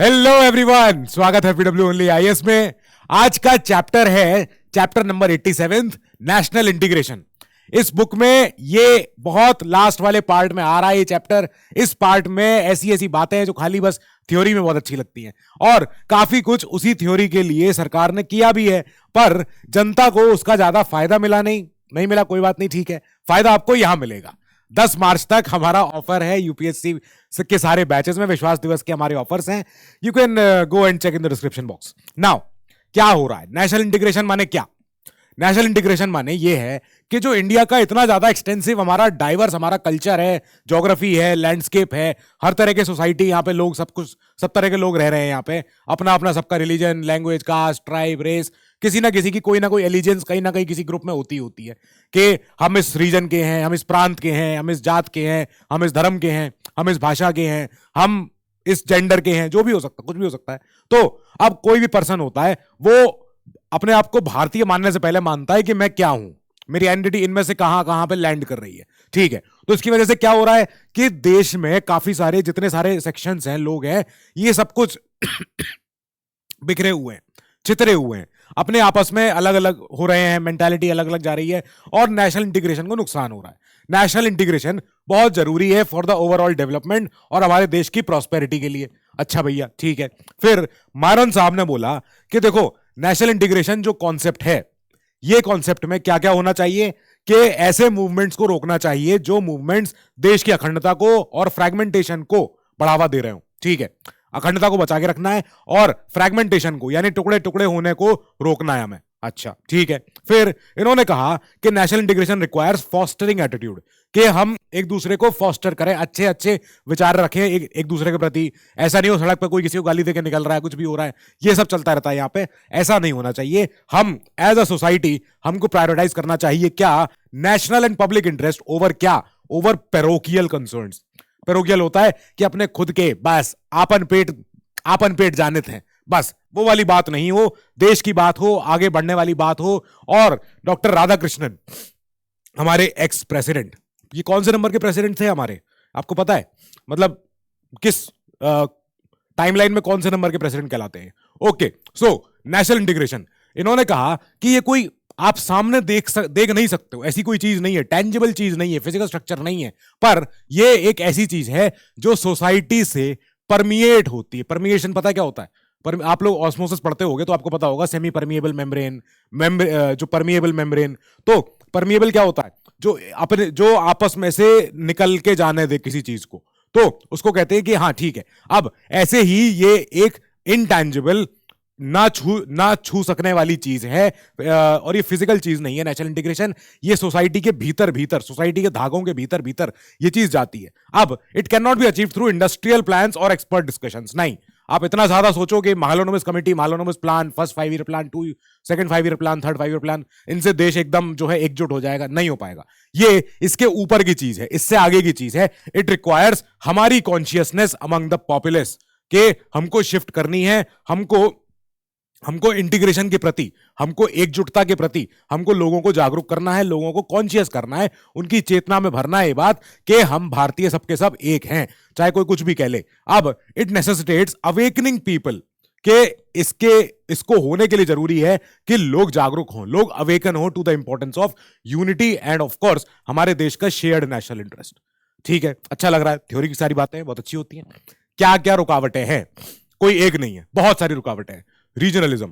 Hello everyone, स्वागत है PW only IAS में। आज का चैप्टर है चैप्टर नंबर 87, नेशनल इंटीग्रेशन। इस बुक में ये बहुत लास्ट वाले पार्ट में आ रहा है ये चैप्टर। इस पार्ट में ऐसी ऐसी बातें हैं जो खाली बस थ्योरी में बहुत अच्छी लगती हैं, और काफी कुछ उसी थ्योरी के लिए सरकार ने किया भी है, पर जनता को उसका ज्यादा फायदा मिला नहीं मिला, कोई बात नहीं, ठीक है, फायदा आपको यहां मिलेगा। 10 मार्च तक हमारा ऑफर है यूपीएससी के सारे बैचेस में, विश्वास दिवस के हमारे ऑफर्स हैं। You can go and check in the description box. Now क्या हो रहा है? नेशनल इंटीग्रेशन माने क्या? नेशनल इंटीग्रेशन माने ये है कि जो इंडिया का इतना ज्यादा एक्सटेंसिव हमारा डाइवर्स हमारा कल्चर है, ज्योग्राफी है, लैंडस्केप है, हर तरह के सोसाइटी, यहाँ पे लोग सब तरह के लोग रह रहे हैं यहाँ पे, अपना अपना सबका religion, language, caste, tribe, race, किसी ना किसी की कोई ना कोई एलिजेंस कहीं ना कहीं किसी ग्रुप में होती है कि हम इस रीजन के हैं, हम इस प्रांत के हैं, हम इस जात के हैं, हम इस धर्म के हैं, हम इस भाषा के हैं, हम इस जेंडर के हैं, जो भी हो सकता है, कुछ भी हो सकता है। तो अब कोई भी पर्सन होता है वो अपने आप को भारतीय मानने से पहले मानता है कि मैं क्या हूं, मेरी आइडेंटिटी इनमें से कहां कहां पे लैंड कर रही है, ठीक है। तो इसकी वजह से क्या हो रहा है कि देश में काफी सारे जितने सारे सेक्शंस हैं, लोग हैं, ये सब कुछ बिखरे हुए हैं, छितरे हुए हैं, अपने आपस में अलग अलग हो रहे हैं, मेंटालिटी अलग अलग जा रही है, और नेशनल इंटीग्रेशन को नुकसान हो रहा है। नेशनल इंटीग्रेशन बहुत जरूरी है फॉर द ओवरऑल डेवलपमेंट और हमारे देश की प्रॉस्पेरिटी के लिए। अच्छा भैया, ठीक है। फिर मारन साहब ने बोला कि देखो, नेशनल इंटीग्रेशन जो कॉन्सेप्ट है, ये कॉन्सेप्ट में क्या क्या होना चाहिए कि ऐसे मूवमेंट्स को रोकना चाहिए जो मूवमेंट्स देश की अखंडता को और फ्रैगमेंटेशन को बढ़ावा दे रहे हो, ठीक है। अखंडता को बचा के रखना है और फ्रैगमेंटेशन को यानी टुकड़े टुकड़े होने को रोकना है हमें। अच्छा, ठीक है। फिर इन्होंने कहा कि national integration requires fostering attitude, कि हम एक दूसरे को फॉस्टर करें, अच्छे अच्छे विचार रखें एक दूसरे के प्रति। ऐसा नहीं हो सड़क पे कोई किसी को गाली देके निकल रहा है, कुछ भी हो रहा है, ये सब चलता रहता है यहाँ पे, ऐसा नहीं होना चाहिए। हम एज अ सोसाइटी हमको प्रायोरिटाइज करना चाहिए क्या? National and public interest over क्या? Over parochial concerns. पैरोकियल होता है कि अपने खुद के बस आपन पेट जानित हैं, बस वो वाली बात नहीं हो, देश की बात हो, आगे बढ़ने वाली बात हो। और डॉक्टर राधाकृष्णन, हमारे एक्स प्रेसिडेंट, ये कौन से नंबर के प्रेसिडेंट थे हमारे, आपको पता है? मतलब किस टाइमलाइन में कौन से नंबर के प्रेसिडेंट कहलाते हैं? ओके, सो नेशनल इंटीग्रेशन, इन्होंने कहा कि ये कोई आप सामने देख नहीं सकते हो, ऐसी कोई चीज नहीं है, टेंजिबल चीज नहीं है, फिजिकल स्ट्रक्चर नहीं है, पर ये एक ऐसी चीज है जो सोसाइटी से परमिएट होती है। परमिएशन पता है क्या होता है? पर आप लोग ऑस्मोसिस पढ़ते होंगे तो आपको पता होगा, सेमी परमिएबल मेम्ब्रेन, जो परमिएबल मेम्ब्रेन। तो परमिएबल क्या होता है? जो आपस में से निकल के जाने दे किसी चीज को, तो उसको कहते हैं कि हाँ ठीक है। अब ऐसे ही ये एक इनटैंजिबल, ना छू सकने वाली चीज है, और ये फिजिकल चीज नहीं है नेशनल इंटीग्रेशन। ये सोसाइटी के भीतर सोसाइटी के धागों के भीतर ये चीज जाती है। अब it can not be achieve through industrial plans और एक्सपर्ट डिस्कशंस। नहीं, आप इतना ज्यादा सोचो कि Mahalanobis committee, Mahalanobis plan, first 5 year plan, second 5 year plan, third 5 year plan, इनसे देश एकदम जो है एकजुट हो जाएगा, नहीं हो पाएगा। ये इसके ऊपर की चीज है, इससे आगे की चीज है। इट रिक्वायर्स हमारी कॉन्शियसनेस अमंग द पॉपुलेस, के हमको शिफ्ट करनी है, हमको इंटीग्रेशन के प्रति, हमको एकजुटता के प्रति, हमको लोगों को जागरूक करना है, लोगों को कॉन्शियस करना है, उनकी चेतना में भरना है ये बात कि हम भारतीय सबके सब एक हैं, चाहे कोई कुछ भी कह ले। अब इट नेसेसिटेट्स अवेकनिंग पीपल, के इसको होने के लिए जरूरी है कि लोग जागरूक हों, लोग अवेकन हो to the importance of unity and of course हमारे देश का शेयर्ड नेशनल इंटरेस्ट। ठीक है, अच्छा लग रहा है, थ्योरी की सारी बातें बहुत अच्छी होती हैं। क्या क्या रुकावटें हैं? कोई एक नहीं है, बहुत सारी रुकावटें हैं। रीजनलिज्म,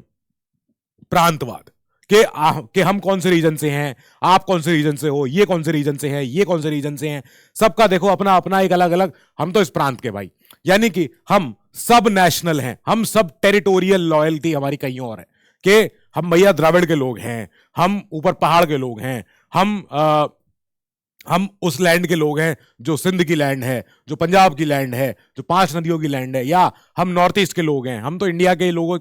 प्रांतवाद, कि हम कौन से रीजन से हैं, आप कौन से रीजन से हो, ये कौन से रीजन से हैं, ये कौन से रीजन से हैं, सबका देखो अपना अपना एक अलग अलग, हम तो इस प्रांत के भाई, यानी कि हम सब नेशनल हैं, हम सब टेरिटोरियल लॉयल्टी हमारी कहीं और है, कि हम भैया द्रविड़ के लोग हैं, हम ऊपर पहाड़ के लोग हैं, हम उस लैंड के लोग हैं जो सिंध की लैंड है, जो पंजाब की लैंड है, जो 5 नदियों की लैंड है, या हम नॉर्थ ईस्ट के लोग हैं, हम तो इंडिया के लोगों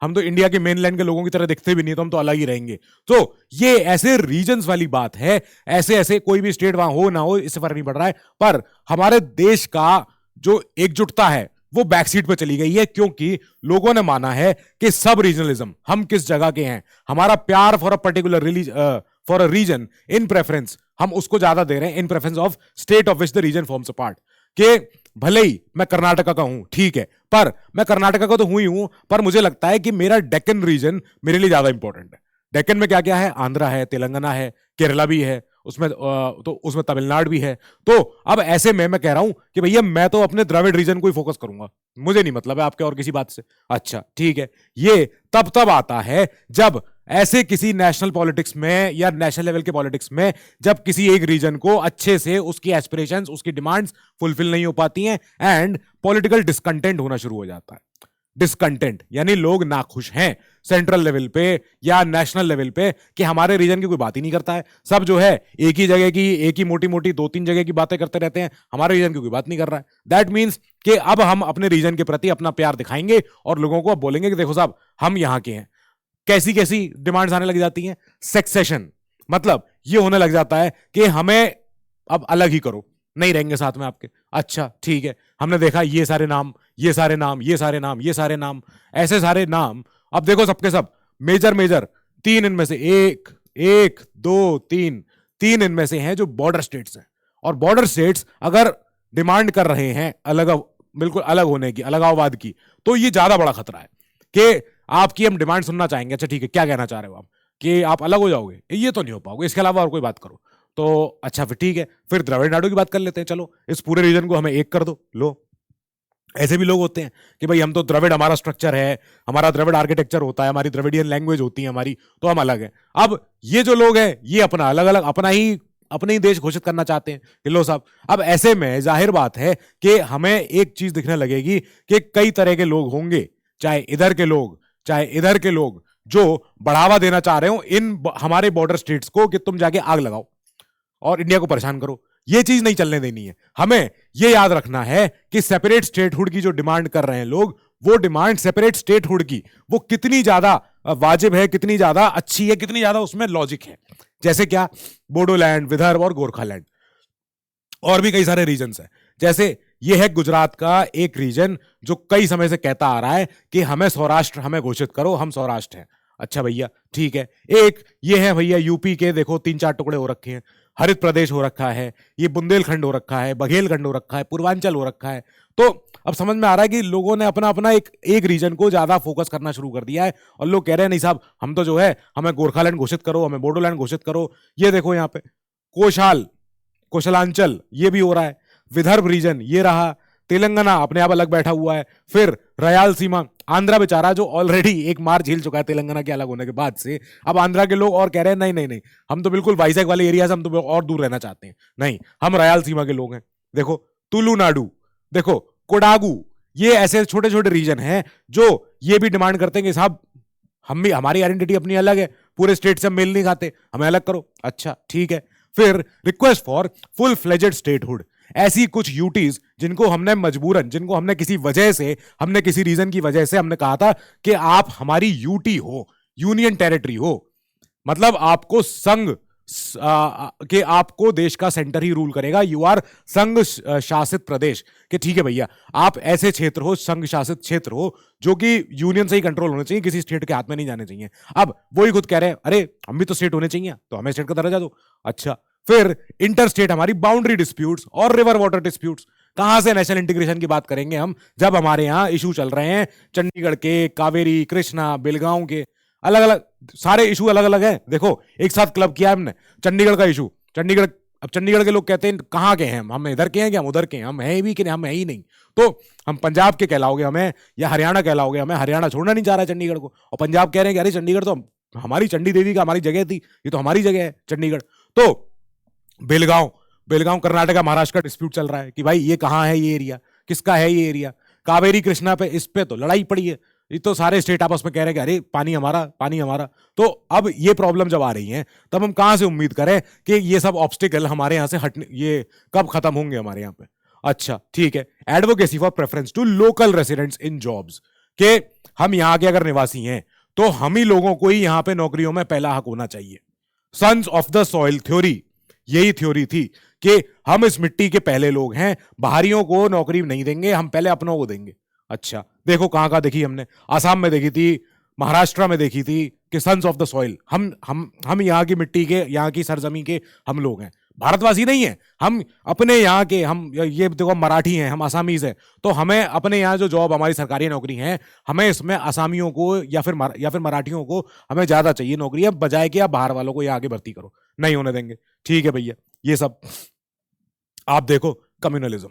हम तो इंडिया के मेन लैंड के लोगों की तरह दिखते भी नहीं, तो हम तो अलग ही रहेंगे। तो ये ऐसे रीजन्स वाली बात है, ऐसे कोई भी स्टेट वहां हो ना हो, इससे फर्क नहीं पड़ रहा है, पर हमारे देश का जो एकजुटता है वो बैकसीट पे चली गई है, क्योंकि लोगों ने माना है कि सब रीजनलिज्म, हम किस जगह के हैं, हमारा प्यार for a particular for a region in preference, हम उसको ज्यादा दे रहे हैं in preference of state of which the region forms a part. के भले ही मैं कर्नाटका का हूं, ठीक है, पर मैं कर्नाटका का तो हूं ही हूं, पर मुझे लगता है कि मेरा डेक्कन रीजन मेरे लिए ज्यादा इंपॉर्टेंट है। डेक्कन में क्या क्या है, आंध्रा है, तेलंगाना है, केरला भी है, उसमें तो उसमें तमिलनाडु भी है। तो अब ऐसे में मैं कह रहा हूं कि भैया मैं तो अपने द्रविड़ रीजन को ही फोकस करूंगा, मुझे नहीं मतलब है आपके और किसी बात से। अच्छा ठीक है, ये तब तब आता है जब ऐसे किसी नेशनल पॉलिटिक्स में या नेशनल लेवल के पॉलिटिक्स में जब किसी एक रीजन को अच्छे से उसकी एस्पिरेशंस, उसकी डिमांड्स फुलफिल नहीं हो पाती हैं एंड पॉलिटिकल डिसकंटेंट होना शुरू हो जाता है। डिसकंटेंट यानी लोग नाखुश हैं सेंट्रल लेवल पे या नेशनल लेवल पे कि हमारे रीजन की कोई बात ही नहीं करता है, सब जो है एक ही जगह की, एक ही मोटी मोटी 2-3 जगह की बातें करते रहते हैं, हमारे रीजन की कोई बात नहीं कर रहा है। दैट मीन्स कि अब हम अपने रीजन के प्रति अपना प्यार दिखाएंगे और लोगों को अब बोलेंगे कि देखो साहब हम यहां के हैं। कैसी कैसी डिमांड्स आने लग जाती हैं, सेक्सेशन, मतलब ये होने लग जाता है कि हमें अब अलग ही करो, नहीं रहेंगे साथ में आपके। अच्छा ठीक है, हमने देखा ये सारे नाम, ये सारे नाम, ये सारे नाम, ये सारे नाम, ऐसे सारे नाम, अब देखो सबके सब मेजर मेजर 3 इनमें से एक, 1 2 3 इनमें से हैं जो बॉर्डर स्टेट्स हैं। और बॉर्डर स्टेट्स अगर डिमांड कर रहे हैं अलग, बिल्कुल अलग होने की, अलगाववाद की, तो ये ज्यादा बड़ा खतरा है कि आपकी हम डिमांड सुनना चाहेंगे। अच्छा ठीक है, क्या कहना चाह रहे हो आप कि आप अलग हो जाओगे, ये तो नहीं हो पाओगे, इसके अलावा और कोई बात करो। तो अच्छा फिर ठीक है, फिर द्रविड़ नाडु की बात कर लेते हैं, चलो इस पूरे रीजन को हमें एक कर दो। लो, ऐसे भी लोग होते हैं कि भाई हम तो द्रविड़, हमारा स्ट्रक्चर है, हमारा द्रविड़ आर्किटेक्चर होता है, हमारी द्रविडियन लैंग्वेज होती है हमारी, तो हम अलग हैं। अब ये जो लोग हैं ये अपना अलग अलग अपने ही देश घोषित करना चाहते हैं कि लो साहब। अब ऐसे में जाहिर बात है कि हमें एक चीज दिखने लगेगी कि कई तरह के लोग होंगे, चाहे इधर के लोग चाहे इधर के लोग, जो बढ़ावा देना चाह रहे हो इन हमारे बॉर्डर स्टेट्स को कि तुम जाके आग लगाओ और इंडिया को परेशान करो। ये चीज नहीं चलने देनी है। हमें ये याद रखना है कि सेपरेट स्टेटहुड की जो डिमांड कर रहे हैं लोग, वो डिमांड सेपरेट स्टेटहुड की वो कितनी ज्यादा वाजिब है, कितनी ज्यादा अच्छी है, कितनी ज्यादा उसमें लॉजिक है। जैसे क्या, बोडोलैंड, विदर्भ और गोरखालैंड, और भी कई सारे रीजन्स हैं। जैसे ये है गुजरात का एक रीजन जो कई समय से कहता आ रहा है कि हमें सौराष्ट्र, हमें घोषित करो, हम सौराष्ट्र हैं। अच्छा भैया ठीक है। एक ये है भैया यूपी के, देखो 3-4 टुकड़े हो रखे हैं, हरित प्रदेश हो रखा है, ये बुंदेलखंड हो रखा है, बघेलखंड हो रखा है, पूर्वांचल हो रखा है। तो अब समझ में आ रहा है कि लोगों ने अपना अपना एक रीजन को ज्यादा फोकस करना शुरू कर दिया है और लोग कह रहे हैं नहीं साहब हम तो जो है हमें गोरखालैंड घोषित करो, हमें बोडोलैंड घोषित करो। ये देखो यहाँ पे कौशलांचल ये भी हो रहा है, विदर्भ रीजन ये रहा, तेलंगाना अपने आप अलग बैठा हुआ है, फिर रायलसीमा, आंध्रा बेचारा जो ऑलरेडी एक मार झेल चुका है तेलंगाना के अलग होने के बाद से, अब आंध्रा के लोग और कह रहे हैं नहीं नहीं नहीं, हम तो बिल्कुल वाइजैक वाले एरिया से हम तो और दूर रहना चाहते हैं, नहीं हम रायलसीमा के लोग हैं। देखो तुलुनाडु, देखो कोडागू, ये ऐसे छोटे छोटे रीजन हैं जो ये भी डिमांड करते हैं कि साहब हम भी, हमारी आइडेंटिटी अपनी अलग है, पूरे स्टेट से हम मेल नहीं खाते, हमें अलग करो। अच्छा ठीक है। फिर request for full fledged statehood, ऐसी कुछ यूटीज जिनको हमने मजबूरन, जिनको हमने किसी वजह से, हमने किसी रीजन की वजह से हमने कहा था कि आप हमारी यूटी हो, यूनियन टेरिटरी हो, मतलब आपको संघ कि आपको देश का सेंटर ही रूल करेगा, यू आर संघ शासित प्रदेश, कि ठीक है भैया आप ऐसे क्षेत्र हो, संघ शासित क्षेत्र हो जो कि यूनियन से ही कंट्रोल होने चाहिए, किसी स्टेट के हाथ में नहीं जाने चाहिए। अब वो ही खुद कह रहे हैं अरे हम भी तो स्टेट होने चाहिए, तो हमें स्टेट का दर्जा दो। अच्छा फिर इंटर स्टेट हमारी बाउंड्री डिस्प्यूट्स और रिवर वाटर डिस्प्यूट्स, कहां से नेशनल इंटीग्रेशन की बात करेंगे हम जब हमारे यहां इशू चल रहे हैं चंडीगढ़ के, कावेरी, कृष्णा, बेलगांव के, अलग अलग सारे इशू अलग अलग हैं। देखो एक साथ क्लब किया हमने चंडीगढ़ का इशू, चंडीगढ़, अब चंडीगढ़ के लोग कहते हैं कहाँ के हैं हम इधर के हैं क्या, हम उधर के हैं, हम हैं भी कि हम है ही नहीं, तो हम पंजाब के कहलाओगे हमें या हरियाणा कहलाओगे हमें, हरियाणा छोड़ना नहीं चाह रहा है चंडीगढ़ को, और पंजाब कह रहे हैं कि अरे चंडीगढ़ तो हमारी चंडी देवी का हमारी जगह थी, ये तो हमारी जगह है चंडीगढ़। तो बेलगांव कर्नाटका महाराष्ट्र का डिस्प्यूट चल रहा है कि भाई ये कहाँ है, ये एरिया किसका है, ये एरिया कावेरी कृष्णा पे, इस पे तो लड़ाई पड़ी है, ये तो सारे स्टेट आपस में कह रहे हैं कि अरे पानी हमारा, पानी हमारा। तो अब ये प्रॉब्लम जब आ रही है तब हम कहां से उम्मीद करें कि ये सब ऑब्स्टिकल हमारे यहां से हटने, ये कब खत्म होंगे हमारे यहां पे। अच्छा ठीक है। Advocacy for preference to local residents in jobs, के हम यहाँ के अगर निवासी हैं तो हम ही लोगों को ही यहाँ पे नौकरियों में पहला हक होना चाहिए। Sons of the soil theory, यही थ्योरी थी कि हम इस मिट्टी के पहले लोग हैं, बाहरियों को नौकरी नहीं देंगे, हम पहले अपनों को देंगे। अच्छा देखो कहां कहां देखी हमने, आसाम में देखी थी, महाराष्ट्र में देखी थी कि सन्स ऑफ द सॉइल, हम यहाँ की मिट्टी के, यहाँ की सरजमी के हम लोग हैं। भारतवासी नहीं है हम, अपने यहाँ के हम, ये देखो मराठी हैं, हम आसामीज हैं, तो हमें अपने यहाँ जो जॉब हमारी सरकारी नौकरी है, हमें इसमें आसामियों को या फिर मराठियों को हमें ज्यादा चाहिए नौकरी है, बजाय कि आप बाहर वालों को यहाँ आगे भर्ती करो। नहीं होने देंगे। ठीक है भैया, ये सब आप देखो कम्युनलिज्म,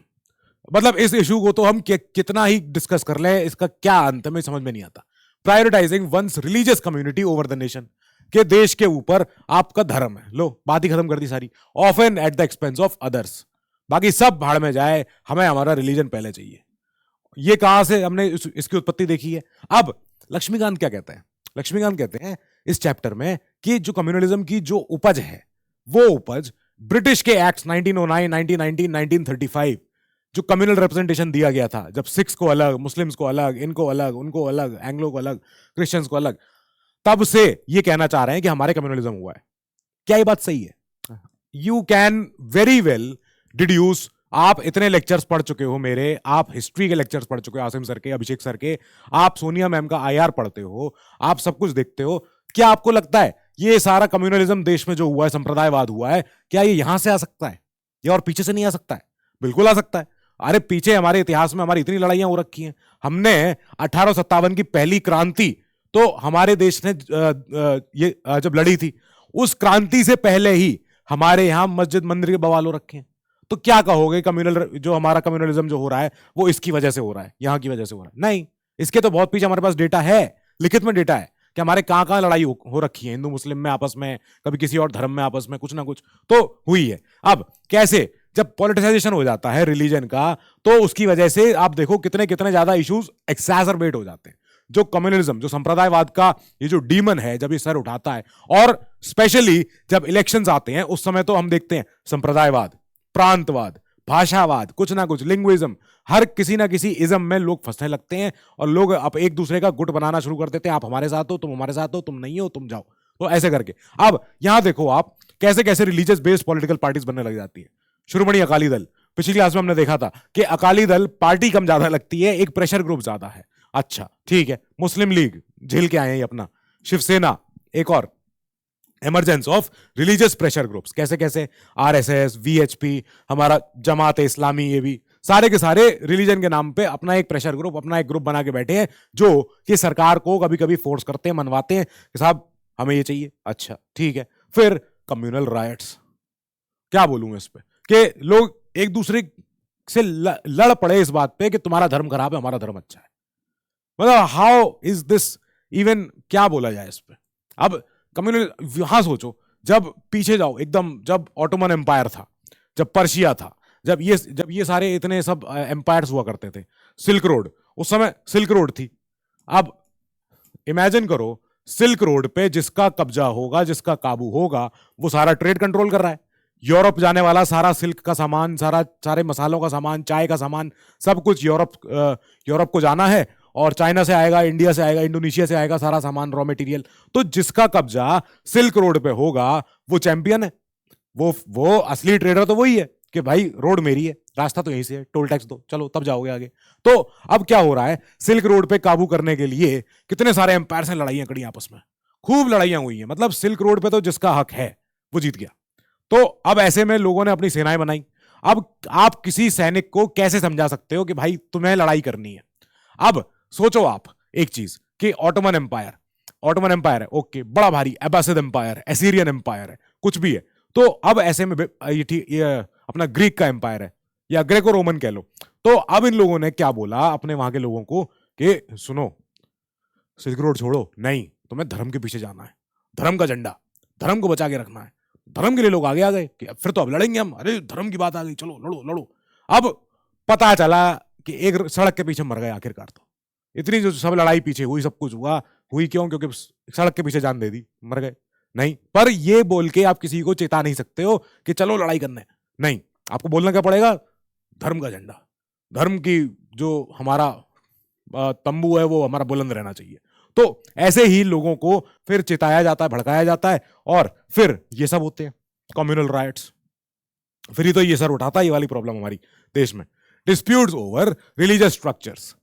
मतलब इस इशू को तो हम कितना ही डिस्कस कर ले, इसका क्या अंत में समझ में नहीं आता। Prioritising one's religious community over the nation, के देश के ऊपर आपका धर्म है, लो बात ही खत्म कर दी सारी। Often at the expense of others, बाकी सब भाड़ में जाए, हमें हमारा रिलीजन पहले चाहिए। ये कहां से हमने इसकी उत्पत्ति देखी है। अब लक्ष्मीकांत क्या कहते हैं, लक्ष्मीकांत कहते हैं इस चैप्टर में कि जो कम्युनलिज्म की जो उपज है, वो उपज ब्रिटिश के एक्ट्स 1909, 1919, 1935, जो कम्युनल रिप्रेजेंटेशन दिया गया था, जब सिख्स को अलग, मुस्लिम्स को अलग, इनको अलग, उनको अलग, एंग्लो को अलग, क्रिश्चियंस को अलग, तब से ये कहना चाह रहे हैं कि हमारे कम्युनलिज्म हुआ है। क्या ये बात सही है? You can very well deduce, आप इतने लेक्चर्स पढ़ चुके हो मेरे, आप हिस्ट्री के लेक्चर्स पढ़ चुके हो आसिम सर के, अभिषेक सर के, आप सोनिया मैम का आईआर पढ़ते हो, आप सब कुछ देखते हो। क्या आपको लगता है ये सारा कम्युनलिज्म देश में जो हुआ है, संप्रदायवाद हुआ है, क्या ये यहां से आ सकता है या और पीछे से नहीं आ सकता है? बिल्कुल आ सकता है। अरे पीछे हमारे इतिहास में हमारी इतनी लड़ाइयां हो रखी हैं। हमने 1857 की पहली क्रांति तो हमारे देश ने ये जब लड़ी थी, उस क्रांति से पहले ही हमारे यहां मस्जिद मंदिर के बवाल हो रखे हैं। तो क्या कहोगे, कम्युनल जो हमारा कम्युनलिज्म जो हो रहा है वो इसकी वजह से हो रहा है, यहां की वजह से हो रहा है? नहीं, इसके तो बहुत पीछे हमारे पास डेटा है, लिखित में डेटा है कि हमारे कहां कहां लड़ाई हो रखी है, हिंदू मुस्लिम में आपस में, कभी किसी और धर्म में आपस में, कुछ ना कुछ तो हुई है। अब कैसे, जब पॉलिटिसाइजेशन हो जाता है रिलीजन का, तो उसकी वजह से आप देखो कितने कितने ज्यादा इश्यूज एक्सैजरबेट हो जाते हैं। जो कम्युनलिज्म, जो संप्रदायवाद का ये जो डीमन है, जब ये सर उठाता है, और स्पेशली जब इलेक्शंस आते हैं, उस समय तो हम देखते हैं संप्रदायवाद, प्रांतवाद, भाषावाद, कुछ ना कुछ लिंग्विज्म, हर किसी ना किसी इज्म में लोग फंसने लगते हैं और लोग अब एक दूसरे का गुट बनाना शुरू कर देते हैं। आप हमारे साथ हो, तुम हमारे साथ हो, तुम नहीं हो तुम जाओ, तो ऐसे करके अब यहां देखो आप कैसे कैसे रिलीजियस बेस्ड पॉलिटिकल पार्टीज बनने लग जाती है। शिरोमणि अकाली दल, पिछली क्लास में हमने देखा था कि अकाली दल पार्टी कम ज्यादा लगती है, एक प्रेशर ग्रुप ज्यादा है। अच्छा ठीक है, मुस्लिम लीग झेल के आए हैं अपना, शिवसेना एक और, emergence of religious pressure groups, कैसे कैसे, आरएसएस, वीएचपी, हमारा जमात इस्लामी, ये भी सारे के सारे रिलीजन के नाम पे अपना एक प्रेशर ग्रुप, अपना एक ग्रुप बना के बैठे हैं, जो कि सरकार को कभी कभी फोर्स करते हैं, मनवाते हैं कि साहब हमें ये चाहिए। अच्छा ठीक है, फिर कम्युनल राइट्स, क्या बोलूं इस पे, कि लोग एक दूसरे से लड़ पड़े इस बात पे कि तुम्हारा धर्म खराब है, हमारा धर्म अच्छा है। मतलब हाउ इज दिस इवन, क्या बोला जाए इस पे। अब कम्युनल, यहां सोचो, जब पीछे जाओ एकदम, जब ऑटोमन एम्पायर था, जब पर्शिया था, जब ये सारे इतने सब एम्पायर्स हुआ करते थे, सिल्क रोड, उस समय सिल्क रोड थी। अब इमेजिन करो, सिल्क रोड पे जिसका कब्जा होगा, जिसका काबू होगा, वो सारा ट्रेड कंट्रोल कर रहा है। यूरोप जाने वाला सारा सिल्क का सामान, सारे मसालों का सामान, चाय का सामान, सब कुछ यूरोप को जाना है, और चाइना से आएगा, इंडिया से आएगा, इंडोनेशिया से आएगा सारा सामान, रॉ मटेरियल। तो जिसका कब्जा सिल्क रोड पे होगा वो चैंपियन है, वो असली ट्रेडर तो वही है कि भाई रोड मेरी है, रास्ता तो यहीं से है, टोल टैक्स दो, चलो तब जाओगे आगे। तो अब क्या हो रहा है, सिल्क रोड पे काबू करने के लिए कितने सारे एम्पायर से लड़ाइयां कड़ी आपस में, खूब लड़ाइयां हुई हैं। मतलब सिल्क रोड पे तो जिसका हक है वो जीत गया। तो अब ऐसे में लोगों ने अपनी सेनाएं बनाई। अब आप किसी सैनिक को कैसे समझा सकते हो कि भाई तुम्हें लड़ाई करनी है? अब सोचो आप एक चीज कि ऑटोमन एम्पायर है, ओके, बड़ा भारी, अब्बासिद एम्पायर, एसीरियन एम्पायर है, कुछ भी है। तो अब ऐसे में ये अपना ग्रीक का एम्पायर है, या ग्रेको रोमन कह लो। तो अब इन लोगों ने क्या बोला अपने वहां के लोगों को कि सुनो, सिल्क रोड छोड़ो, नहीं, तुम्हें धर्म के पीछे जाना है, धर्म का झंडा, धर्म को बचा के रखना है। धर्म के लिए लोग आगे आ गए कि फिर तो अब लड़ेंगे हम, अरे धर्म की बात आ गई, चलो लड़ो लड़ो। अब पता चला कि एक सड़क के पीछे मर गए आखिरकार। तो इतनी जो सब लड़ाई पीछे हुई, सब कुछ हुआ, हुई क्यों? क्योंकि सड़क के पीछे जान दे दी, मर गए। नहीं, पर ये बोल के आप किसी को चेता नहीं सकते हो कि चलो लड़ाई करने, नहीं, आपको बोलना क्या पड़ेगा, धर्म का झंडा, धर्म की जो हमारा तंबू है वो हमारा बुलंद रहना चाहिए। तो ऐसे ही लोगों को फिर चिताया जाता है, भड़काया जाता है, और फिर ये सब होते हैं कम्युनल राइट्स। फिर ही तो ये सर उठाता है ये वाली प्रॉब्लम हमारी देश में, डिस्प्यूट्स ओवर रिलीजियस स्ट्रक्चर्स।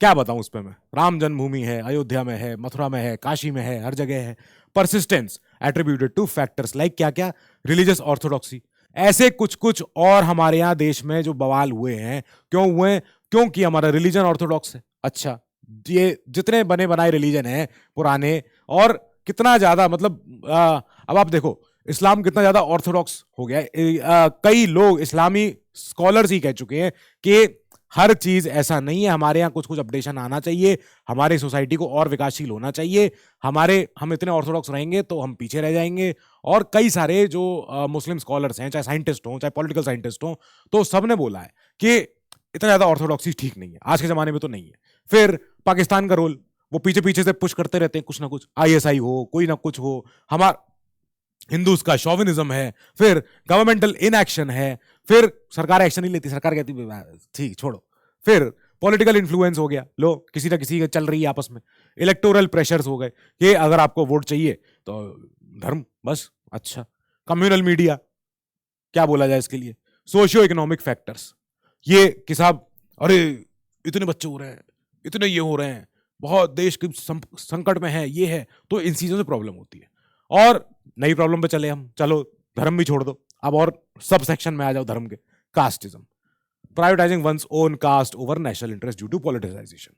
क्या बताऊं उस पे मैं, राम जन्मभूमि है, अयोध्या में है, मथुरा में है, काशी में है, हर जगह है। Persistence attributed two factors like क्या क्या, रिलीजियस ऑर्थोडॉक्सी, ऐसे कुछ कुछ और हमारे यहाँ देश में जो बवाल हुए हैं, क्यों हुए? क्योंकि हमारा रिलीजन ऑर्थोडॉक्स है। अच्छा, ये जितने बने बनाए रिलीजन है पुराने, और कितना ज्यादा मतलब अब आप देखो इस्लाम कितना ज्यादा ऑर्थोडॉक्स हो गया है। कई लोग इस्लामी स्कॉलर्स ही कह चुके हैं कि हर चीज ऐसा नहीं है, हमारे यहाँ कुछ कुछ अपडेशन आना चाहिए, हमारी सोसाइटी को और विकासशील होना चाहिए, हम इतने ऑर्थोडॉक्स रहेंगे तो हम पीछे रह जाएंगे। और कई सारे जो मुस्लिम स्कॉलर्स हैं, चाहे साइंटिस्ट हों चाहे पॉलिटिकल साइंटिस्ट हों, तो सबने बोला है कि इतना ज्यादा ऑर्थोडॉक्सी ठीक नहीं है, आज के जमाने में तो नहीं है। फिर पाकिस्तान का रोल, वो पीछे पीछे से पुश करते रहते हैं कुछ ना कुछ, आईएसआई हो, कोई ना कुछ हो, हमारा हिंदूज का शॉविनिज्म है, फिर गवर्नमेंटल इनएक्शन है, फिर सरकार एक्शन नहीं लेती, सरकार कहती ठीक छोड़ो, फिर पॉलिटिकल इन्फ्लुएंस हो गया, लो किसी ना किसी चल रही है आपस में, इलेक्टोरल प्रेशर्स हो गए कि अगर आपको वोट चाहिए तो धर्म बस। अच्छा, कम्युनल मीडिया, क्या बोला जाए इसके लिए, सोशियो इकोनॉमिक फैक्टर्स, ये कि साहब अरे इतने बच्चे हो रहे हैं, इतने ये हो रहे हैं, बहुत देश के संकट में है, ये है, तो इन चीजों से प्रॉब्लम होती है। और नई प्रॉब्लम पे चले हम, चलो धर्म भी छोड़ दो, अब और सब सेक्शन में आ जाओ धर्म के, casteism, prioritising one's own caste over national interest due to politicisation,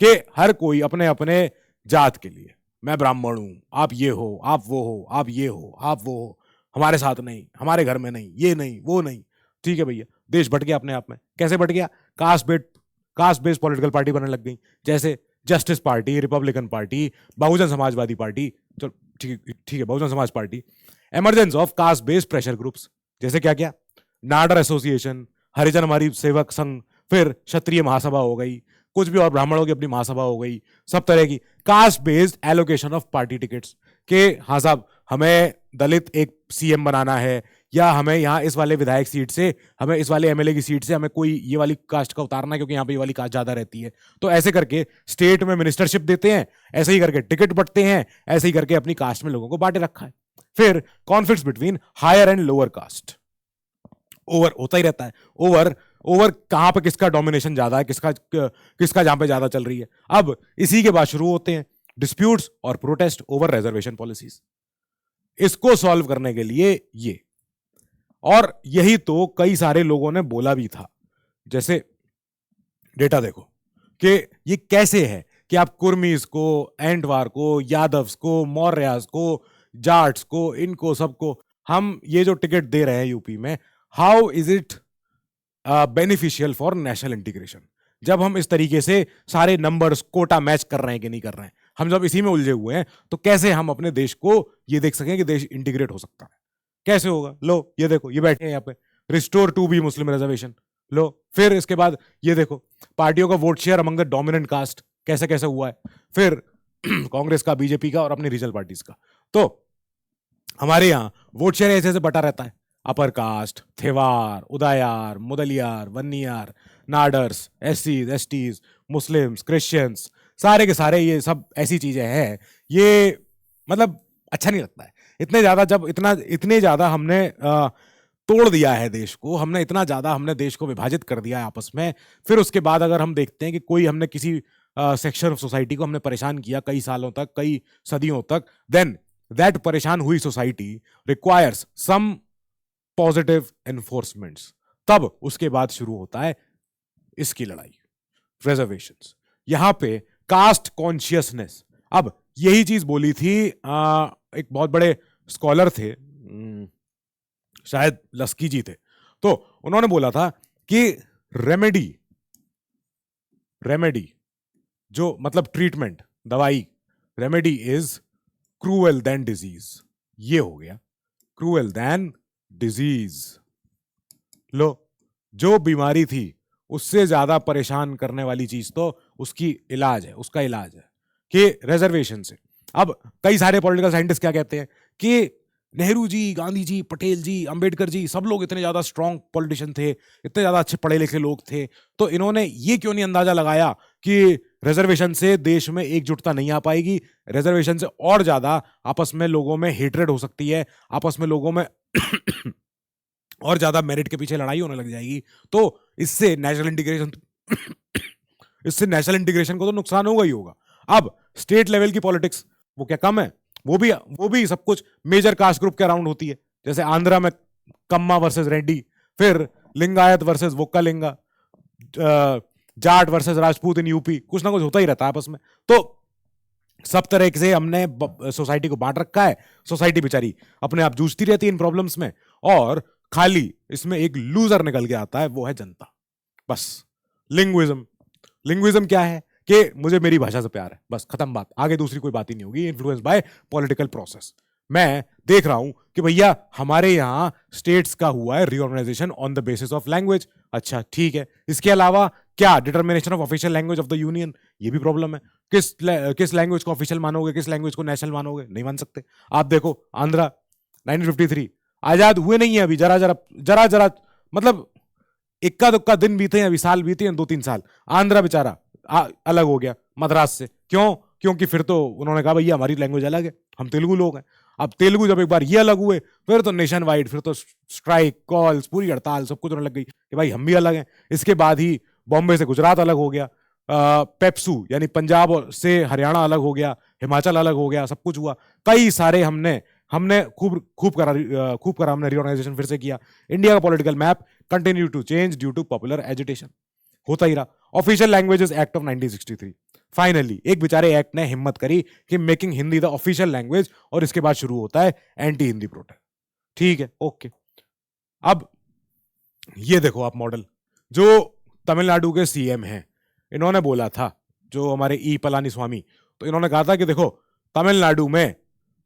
के हर कोई अपने अपने जात के लिए, मैं ब्राह्मण हूं, आप ये हो, आप वो हो, आप ये हो, आप वो हो, हमारे साथ नहीं, हमारे घर में नहीं, ये नहीं, वो नहीं। ठीक है भैया, देश बट गया अपने आप में। कैसे बट गया? कास्ट बेस्ड पॉलिटिकल पार्टी बनने लग गई, जैसे justice party, Republican party, Bahujan Samajwadi party, तो ठीक है Bahujan Samaj party. Emergence of caste based pressure groups, जैसे क्या क्या, नाडर एसोसिएशन, हरिजन हमारी सेवक संघ, फिर क्षत्रिय महासभा हो गई, कुछ भी और ब्राह्मणों की अपनी महासभा हो गई, सब तरह की caste based allocation of party tickets, के हाँ साहब हमें दलित एक सीएम बनाना है, या हमें यहाँ इस वाले विधायक सीट से, हमें इस वाले एमएलए की सीट से हमें कोई ये वाली कास्ट का उतारना है क्योंकि यहाँ पे ये वाली कास्ट ज्यादा रहती है। तो ऐसे करके स्टेट में मिनिस्टरशिप देते हैं, ऐसे ही करके टिकट बंटते हैं, ऐसे ही करके अपनी कास्ट में लोगों को बांटे रखा है। फिर conflicts between higher and lower caste, over होता ही रहता है, ओवर ओवर कहां पे किसका डोमिनेशन ज्यादा है, किसका जहां पे ज्यादा चल रही है। अब इसी के बाद शुरू होते हैं डिस्प्यूट्स और प्रोटेस्ट ओवर रिजर्वेशन पॉलिसीज। इसको सॉल्व करने के लिए ये, और यही तो कई सारे लोगों ने बोला भी था, जैसे डेटा देखो कि ये कैसे है कि आप कुर्मीज को, एंटवार को, यादव्स को, मौर्यास को, जाट्स को, इनको सबको हम ये जो टिकट दे रहे हैं यूपी में, how is it beneficial for national integration? जब हम इस तरीके से सारे नंबर्स कोटा मैच कर रहे हैं कि नहीं कर रहे हैं, हम जब इसी में उलझे हुए हैं, तो कैसे हम अपने देश को ये देख सकें कि देश इंटीग्रेट हो सकता है? कैसे होगा? लो ये देखो, ये बैठे हैं यहाँ पे, restore to be Muslim reservation, लो। फिर इसके बाद ये देखो पार्टियों का vote share among the dominant caste कैसे कैसे हुआ है, फिर कांग्रेस का, बीजेपी का और अपनी रीजनल पार्टीज का। तो हमारे यहाँ वोट शेयर ऐसे ऐसे बटा रहता है, अपर कास्ट, थेवार, उदायार, मुदलियार, वन्नियार, नाडर्स, एससीज, एसटीज, मुस्लिम्स, क्रिश्चियंस, सारे के सारे ये सब ऐसी चीजें हैं, ये मतलब अच्छा नहीं लगता है इतने ज्यादा, जब इतने ज्यादा हमने तोड़ दिया है देश को, हमने देश को विभाजित कर दिया है आपस में। फिर उसके बाद अगर हम देखते हैं कि कोई हमने किसी सेक्शन ऑफ सोसाइटी को हमने परेशान किया कई सालों तक, कई सदियों तक, देन दैट परेशान हुई सोसाइटी रिक्वायर्स सम पॉजिटिव एनफोर्समेंट्स। तब उसके बाद शुरू होता है इसकी लड़ाई, रिजर्वेशंस। यहां पे कास्ट कॉन्शियसनेस, अब यही चीज बोली थी एक बहुत बड़े स्कॉलर थे, शायद लस्की जी थे, तो उन्होंने बोला था कि रेमेडी जो मतलब ट्रीटमेंट, दवाई, remedy is cruel than disease. ये हो गया क्रूएल देन डिजीज। लो, जो बीमारी थी उससे ज्यादा परेशान करने वाली चीज तो उसका इलाज है कि रिजर्वेशन से। अब कई सारे पॉलिटिकल साइंटिस्ट क्या कहते हैं कि नेहरू जी, गांधी जी, पटेल जी, अंबेडकर जी, सब लोग इतने ज्यादा स्ट्रांग पॉलिटिशियन थे, इतने ज्यादा अच्छे पढ़े लिखे लोग थे, तो इन्होंने ये क्यों नहीं अंदाजा लगाया कि रिजर्वेशन से देश में एकजुटता नहीं आ पाएगी, रिजर्वेशन से और ज्यादा आपस में लोगों में हेट्रेड हो सकती है, आपस में लोगों में और ज्यादा मेरिट के पीछे लड़ाई होने लग जाएगी, तो इससे नेशनल इंटीग्रेशन को तो नुकसान होगा ही होगा। अब स्टेट लेवल की पॉलिटिक्स वो क्या कम है, वो भी सब कुछ मेजर कास्ट ग्रुप के अराउंड होती है। जैसे आंध्रा में कम्मा वर्सेस रेड्डी, फिर Lingayat versus Vokkaliga, Jat versus Rajput in UP, कुछ ना कुछ होता ही रहता है आपस में। तो सब तरह से हमने सोसाइटी को बांट रखा है। सोसाइटी बेचारी अपने आप जूझती रहती है इन प्रॉब्लम्स में, और खाली इसमें एक लूजर निकल के आता है, वो है जनता। बस लिंग्विज्म, लिंग्विज्म क्या है कि मुझे मेरी भाषा से प्यार है, बस खत्म बात, आगे दूसरी कोई बात ही नहीं होगी। Influence by political process. मैं देख रहा हूं कि भैया हमारे यहां स्टेट्स का हुआ है reorganisation on the basis of language. अच्छा ठीक है, इसके अलावा क्या determination of official language of the union, ये भी प्रॉब्लम है। किस लैंग्वेज को ऑफिशियल मानोगे, किस लैंग्वेज को नेशनल मानोगे, नहीं मान सकते। आप देखो आंध्रा 1953 आजाद हुए नहीं है अभी, जरा जरा जरा जरा मतलब इक्का दुक्का दिन बीते हैं, अभी साल बीते हैं, 2-3 साल। आंध्रा बेचारा अलग हो गया मद्रास से। क्यों? क्योंकि फिर तो उन्होंने कहा भैया हमारी लैंग्वेज अलग है, हम तेलुगु लोग हैं। अब तेलुगु जब एक बार ये अलग हुए, फिर तो नेशन वाइड, फिर तो स्ट्राइक, कॉल्स, पूरी हड़ताल, सब कुछ होने लग गई कि भाई हम भी अलग हैं। इसके बाद ही बॉम्बे से गुजरात अलग हो गया, पेप्सू यानी पंजाब से हरियाणा अलग हो गया, हिमाचल अलग हो गया, सब कुछ हुआ। कई सारे हमने खूब खूब करा हमने रिऑर्गेनाइजेशन फिर से किया। इंडिया का political map continue to change due to popular agitation, होता ही रहा। Official languages act of 1963, finally एक बेचारे एक्ट ने हिम्मत करी कि making Hindi the official language, और इसके बाद शुरू होता है एंटी हिंदी प्रोटेस्ट। ठीक है, ओके। अब ये देखो आप मॉडल, जो तमिलनाडु के सीएम हैं, इन्होंने बोला था, जो हमारे ई पलानी स्वामी, तो इन्होंने कहा था कि देखो तमिलनाडु में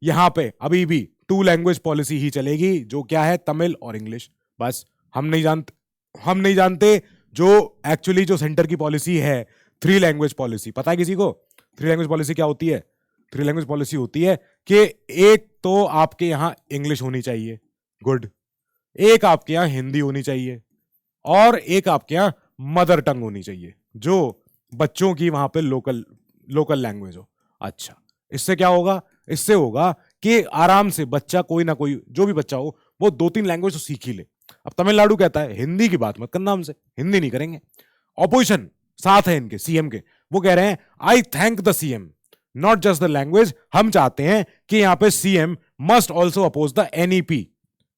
यहां पे अभी भी 2 लैंग्वेज पॉलिसी ही चलेगी, जो क्या है, तमिल और इंग्लिश। बस हम नहीं जानते जो एक्चुअली जो सेंटर की पॉलिसी है 3 लैंग्वेज पॉलिसी। पता है किसी को 3 लैंग्वेज पॉलिसी क्या होती है? 3 लैंग्वेज पॉलिसी होती है कि एक तो आपके यहां इंग्लिश होनी चाहिए, गुड, एक आपके यहां हिंदी होनी चाहिए, और एक आपके यहां मदर टंग होनी चाहिए, जो बच्चों की वहां पे लोकल लैंग्वेज हो। अच्छा, इससे क्या होगा? इससे होगा कि आराम से बच्चा, कोई ना कोई, जो भी बच्चा हो, वो 2-3 लैंग्वेज तो सीख ही ले। अब तमिलनाडु कहता है हिंदी की बात मत करना हमसे, हिंदी नहीं करेंगे। ऑपोजिशन साथ है इनके, सीएम के, वो कह रहे हैं I thank the CM, not just the language, हम चाहते हैं कि यहां पे CM must also oppose the NEP,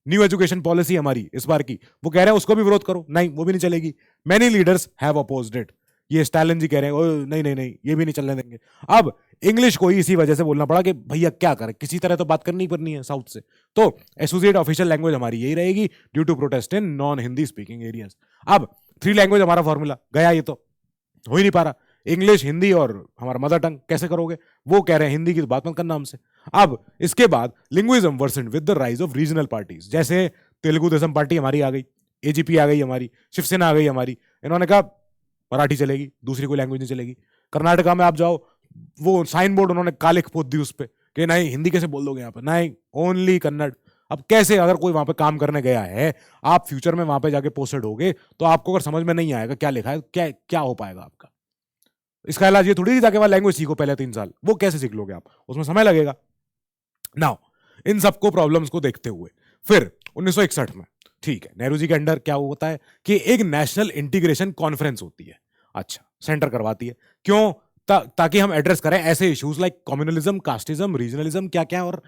new education policy हमारी इस बार की। वो कह रहे हैं उसको भी विरोध करो, नहीं वो भी नहीं चलेगी। Many leaders have opposed it, ये स्टालिन जी कह रहे हैं नहीं नहीं नहीं, ये भी नहीं चलने देंगे। अब इंग्लिश को इसी वजह से बोलना पड़ा कि भैया क्या करें, किसी तरह तो बात करनी पड़नी है साउथ से, तो एसोसिएट ऑफिशियल लैंग्वेज हमारी यही रहेगी due to protest in non Hindi speaking areas. अब 3 लैंग्वेज हमारा फॉर्मूला गया, ये तो हो ही नहीं पा रहा। इंग्लिश, हिंदी और हमारा मदर टंग कैसे करोगे? वो कह रहे हैं हिंदी की तो बात मत करना हमसे। अब इसके बाद linguism Versant with the rise of regional parties, जैसे तेलुगु देशम पार्टी हमारी आ गई, एजीपी आ गई हमारी, शिवसेना आ गई हमारी। इन्होंने कहा मराठी चलेगी, दूसरी कोई लैंग्वेज नहीं चलेगी। कर्नाटका में आप जाओ, वो साइन बोर्ड उन्होंने काले खोद दी उस पर कि नहीं हिंदी कैसे बोल दोगे यहाँ पर, नहीं ओनली कन्नड़। अब कैसे, अगर कोई वहां पे काम करने गया है, आप फ्यूचर में वहां पे जाके पोस्टेड होगे, तो आपको अगर समझ में नहीं आएगा क्या लिखा है, क्या क्या हो पाएगा आपका? इसका इलाज ये थोड़ी जाके वहां लैंग्वेज सीखो पहले 3 साल, वो कैसे सीख लोगे आप, उसमें समय लगेगा। नाउ इन सबको प्रॉब्लम्स को देखते हुए फिर 1961 में, ठीक है, नेहरू जी के अंडर क्या होता है कि एक नेशनल इंटीग्रेशन कॉन्फ्रेंस होती है। अच्छा, सेंटर करवाती है, क्यों? ताकि हम एड्रेस करें ऐसे issues like communalism, casteism, regionalism, क्या क्या, और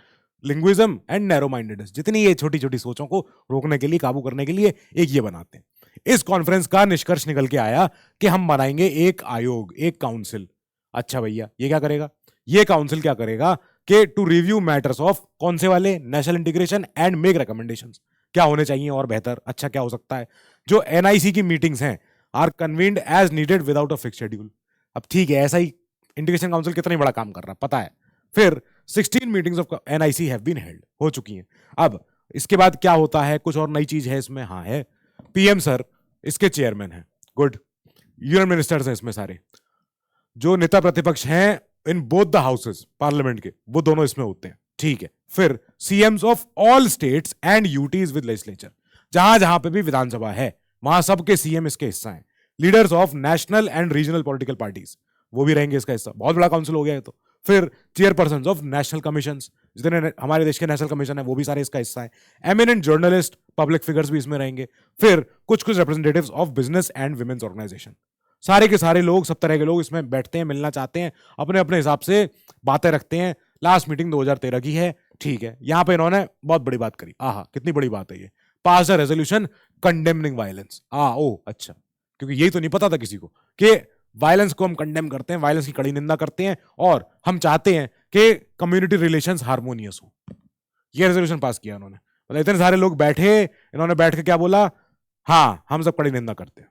लिंग्विज्म एंड नैरो माइंडेडनेस, जितनी ये छोटी छोटी सोचों को रोकने के लिए, काबू करने के लिए एक ये बनाते हैं। इस कॉन्फ्रेंस का निष्कर्ष निकल के आया कि हम बनाएंगे एक आयोग, एक काउंसिल। अच्छा भैया, ये क्या करेगा? ये काउंसिल क्या करेगा कि टू रिव्यू मैटर्स ऑफ कौन से वाले, national integration, and make recommendations, क्या होने चाहिए और बेहतर, अच्छा क्या हो सकता है। जो एनआईसी की मीटिंग्स हैं are convened as needed without a fix schedule. अब ठीक है, ऐसा ही इंटीग्रेशन काउंसिल कितना बड़ा काम कर रहा है पता है। फिर 16 meetings of NIC have been held, हो चुकी हैं। अब इसके बाद क्या होता है, कुछ और नई चीज है इसमें, हाँ है, पीएम सर इसके चेयरमैन हैं, गुड, यूनियन मिनिस्टर्स हैं इसमें सारे, जो नेता प्रतिपक्ष हैं in both the houses parliament के, वो दोनों इसमें होते हैं, ठीक है। फिर CM's of all states and UTs with legislature, जहां जहां पे भी विधानसभा है वहां सबके सीएम इसके हिस्सा हैं। Leaders of national and regional political parties, वो भी रहेंगे इसका हिस्सा, बहुत बड़ा काउंसिल हो गया है तो। फिर चेयरपर्सन ऑफ नेशनल कमीशन, जितने हमारे देश के नेशनल कमीशन है वो भी सारे इसका हिस्सा है। एमिनेंट जर्नलिस्ट, पब्लिक फिगर्स भी इसमें रहेंगे। फिर कुछ कुछ representatives of business and women's organisation, सारे के सारे लोग, सब तरह के लोग इसमें बैठते हैं, मिलना चाहते हैं, अपने अपने हिसाब से बातें रखते हैं। लास्ट मीटिंग 2013 की है, ठीक है। यहां पे इन्होंने बहुत बड़ी बात करी, आहा कितनी बड़ी बात है ये, पास अ रेजोल्यूशन कंडेमनिंग वायलेंस। ओ अच्छा, क्योंकि यही तो नहीं पता था किसी को कि वायलेंस को हम कंडेम करते हैं, वायलेंस की कड़ी निंदा करते हैं और हम चाहते हैं कि कम्युनिटी रिलेशंस हार्मोनियस हो। ये रेजोल्यूशन पास किया उन्होंने। मतलब इतने सारे लोग बैठे, इन्होंने बैठ के क्या बोला, हाँ हम सब कड़ी निंदा करते हैं।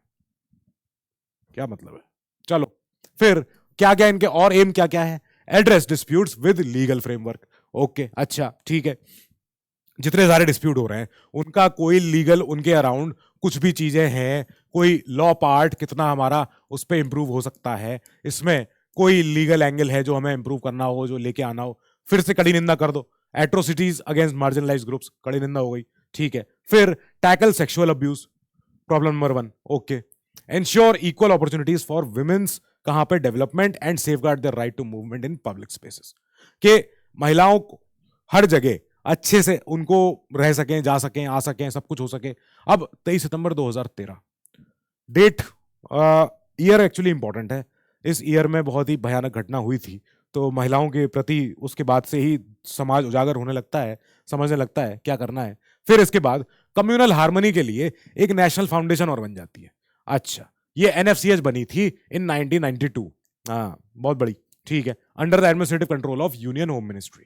क्या मतलब है? चलो फिर क्या क्या इनके और एम क्या क्या है? Address disputes with legal framework. Okay अच्छा ठीक है, जितने सारे डिस्प्यूट हो रहे हैं उनका कोई लीगल, उनके अराउंड कुछ भी चीजें हैं, कोई लॉ पार्ट कितना हमारा उस पर इंप्रूव हो सकता है, इसमें कोई लीगल एंगल है जो हमें इंप्रूव करना हो, जो लेके आना हो, फिर से कड़ी निंदा कर दो। एट्रोसिटीज अगेंस्ट मार्जिनलाइज ग्रुप्स, कड़ी निंदा हो गई, ठीक है। फिर tackle sexual abuse, problem number 1। Okay, ensure equal opportunities for women's, कहां पे, development and safeguard the right to movement in public spaces, के महिलाओं को हर जगह अच्छे से उनको रह सकें, जा सकें, आ सकें, सब कुछ हो सके। अब 23 सितंबर 2013 डेट, ईयर एक्चुअली इंपॉर्टेंट है। इस ईयर में बहुत ही भयानक घटना हुई थी, तो महिलाओं के प्रति उसके बाद से ही समाज उजागर होने लगता है, समझने लगता है क्या करना है। फिर इसके बाद कम्युनल हार्मनी के लिए एक नेशनल फाउंडेशन और बन जाती है। अच्छा, ये एनएफसीएच बनी थी इन 1992। हाँ बहुत बड़ी, ठीक है, under the administrative control of union home ministry.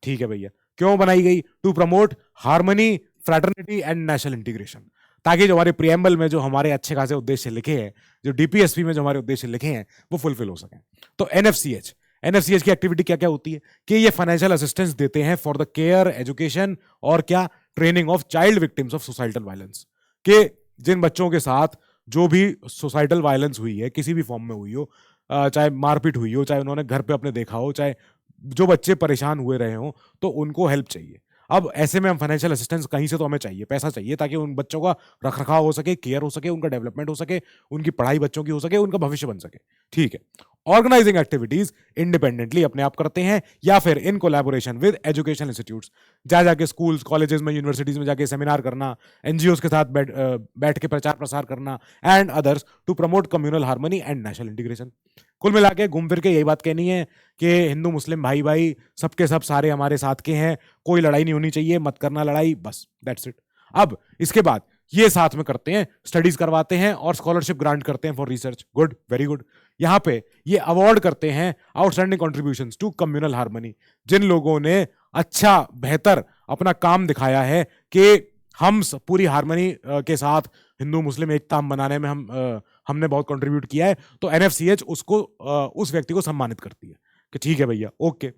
ठीक है भैया, क्यों बनाई गई? To promote harmony, fraternity and national integration, ताकि जो हमारे प्रियम्बल में जो हमारे अच्छे खासे उद्देश्य लिखे हैं, जो डीपीएसपी में जो हमारे उद्देश्य लिखे हैं, वो फुलफिल हो सके। तो एनएफसीएच, एनएफसीएच की एक्टिविटी क्या क्या होती है कि ये फाइनेंशियल असिस्टेंस देते हैं फॉर द केयर, एजुकेशन और क्या, training of child victims of societal violence, के जिन बच्चों के साथ जो भी सोसाइटल वायलेंस हुई है, किसी भी फॉर्म में हुई हो, चाहे मारपीट हुई हो, चाहे उन्होंने घर पे अपने देखा हो, चाहे जो बच्चे परेशान हुए रहे हो, तो उनको हेल्प चाहिए। अब ऐसे में हम फाइनेंशियल असिस्टेंस कहीं से तो हमें चाहिए, पैसा चाहिए, ताकि उन बच्चों का रखरखाव हो सके, केयर हो सके, उनका डेवलपमेंट हो सके, उनकी पढ़ाई बच्चों की हो सके, उनका भविष्य बन सके। ठीक है, ऑर्गेनाइजिंग एक्टिविटीज इंडिपेंडेंटली अपने आप करते हैं या फिर in collaboration with educational institutes, जा जाके स्कूल्स, कॉलेजेस में, यूनिवर्सिटीज में जाके सेमिनार करना, एनजीओ के साथ बैठ के प्रचार प्रसार करना, and others to promote communal harmony and national integration. कुल मिला के घूम फिर के यही बात कहनी है कि हिंदू मुस्लिम भाई भाई सबके सब सारे हमारे साथ के हैं, कोई लड़ाई नहीं होनी चाहिए, मत करना लड़ाई, बस दैट्स इट। अब इसके बाद ये साथ में करते हैं, स्टडीज करवाते हैं और स्कॉलरशिप ग्रांट करते हैं for research. Good, very good. यहां पे ये अवार्ड करते हैं outstanding contributions to communal harmony, जिन लोगों ने अच्छा बेहतर अपना काम दिखाया है कि हम पूरी हार्मनी के साथ हिंदू मुस्लिम एकता बनाने में हमने बहुत कंट्रीब्यूट किया है, तो एनएफसीएच उसको उस व्यक्ति को सम्मानित करती है कि ठीक है भैया, okay.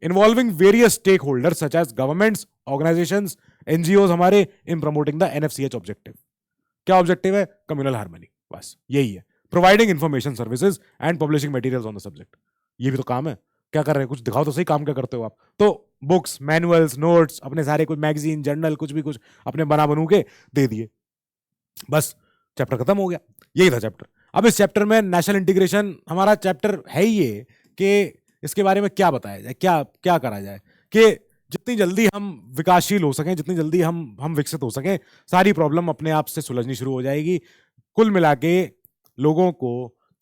Involving various stake holders such as governments, organisations, NGO हमारे, in promoting the NFCH objective. क्या ऑब्जेक्टिव है? कम्युनल हार्मनी, बस यही है। Providing information services and publishing materials on the subject, ये भी तो काम है। क्या कर रहे हैं? कुछ दिखाओ तो सही, काम क्या करते हो आप? तो बुक्स, मैनुअल्स, नोट्स, अपने सारे कुछ मैगजीन, जर्नल, कुछ भी कुछ अपने बना बनू के दे दिए, बस चैप्टर खत्म हो गया। यही था चैप्टर। अब इस चैप्टर में नेशनल इंटीग्रेशन हमारा चैप्टर है ही ये कि इसके बारे में क्या बताया जाए, क्या क्या करा जाए कि जितनी जल्दी हम विकासशील हो सकें, जितनी जल्दी हम विकसित हो सकें, सारी प्रॉब्लम अपने आप से सुलझनी शुरू हो जाएगी। कुल मिला के लोगों को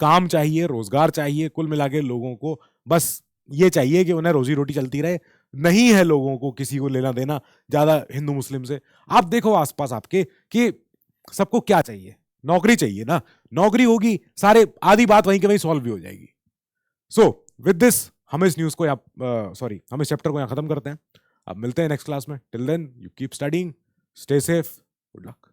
काम चाहिए, रोजगार चाहिए, कुल मिला के लोगों को बस ये चाहिए कि उन्हें रोजी रोटी चलती रहे। नहीं है लोगों को किसी को लेना देना ज्यादा हिंदू मुस्लिम से। आप देखो आसपास आपके कि सबको क्या चाहिए? नौकरी चाहिए ना, नौकरी होगी, सारे आधी बात वहीं के वहीं सॉल्व भी हो जाएगी। सो विद दिस हम इस न्यूज को हम इस चैप्टर को यहाँ खत्म करते हैं। अब मिलते हैं नेक्स्ट क्लास में। Till then you keep studying, stay safe, good luck.